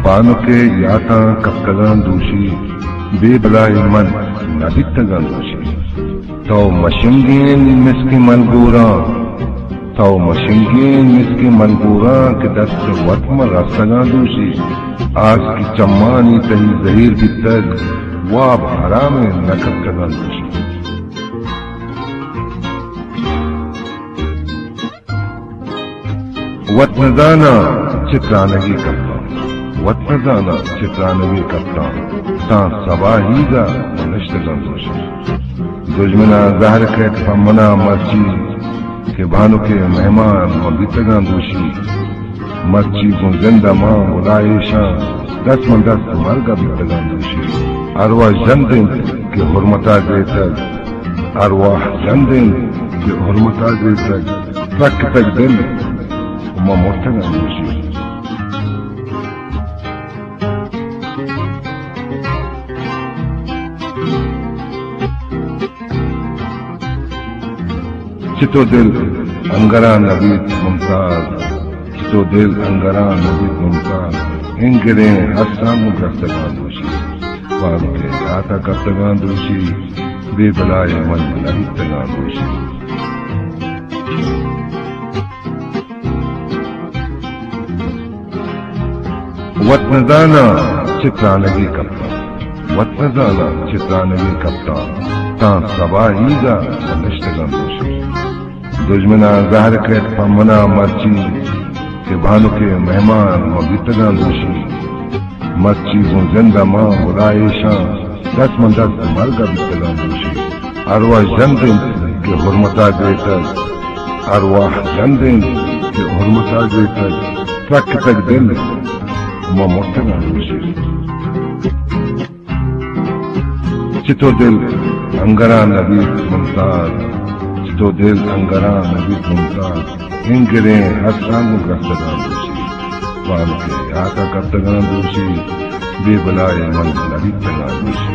ಬಾನುಕೆ ಯಾತ ಕಪ್ತಗಾನ್ ದೂಷಿ ಬೇಬಲಾಯಿ ಮನ್ ನದಿತ್ತಗಾನ್ ದೂಷಿ ತೌ ಮಶಿಂಗೇನ್ ಮಿಸ್ಕಿ ಮಲ್ಗೂರಾ तौ मशिंगेन मिसके मनगूरा के दस्त वत्म रास्तगा दूषी आज की चम्मानी तही जहीर बितर वाब हराम नकब तगा दूषी वत्नदाना चित्रानगी कप्ता वत्नदाना चित्रानगी कप्ता ता सबाहीगा नश्तगा दूषी दुश्मना ज़ाहिर कैत फमना मर्ची के भानु के मेहमान व बितगा दूषी मर्ची को जिंदा मां बुलाएशा दस मन दस मरगा बितगा दूषी अरवा जंदिन के हुरमता देतर अरवा जंदिन के हुरमता देतर तक तक दिन उमा मोतगा दूषी चितो दिल अंगरा नबीत मुमताज चितो दिल अंगरा नबीत मुमताज इंगरे हसामु गस्तगान दूषी बाब के आता कप्तगान दूषी बेबलाए मन नहितगान दूषी वत्नदाना चित्रानगी कप्ता वत्नदाना चित्रानगी कप्ता ता सबाहीगा नश्तगान दूषी दुश्मना ज़ाहिर कैत फमना मर्ची के भानु के मेहमान व बितगा दूषी मर्ची को जिंदा मां बुलाएशा दस मन दस मरगा बितगा दूषी अरवा जंदिन के हुरमता देतर अरवा जंदिन के हुरमता देतर तक तक दिन उमा मोतगा दूषी चितो दिल अंगरा नबी मुमताज तो दिल अंगरा नबी मुमताज इंगरे हसामु गस्तगान दूषी बाब के आता कप्तगान दूषी बेबलाए मन नहितगान दूषी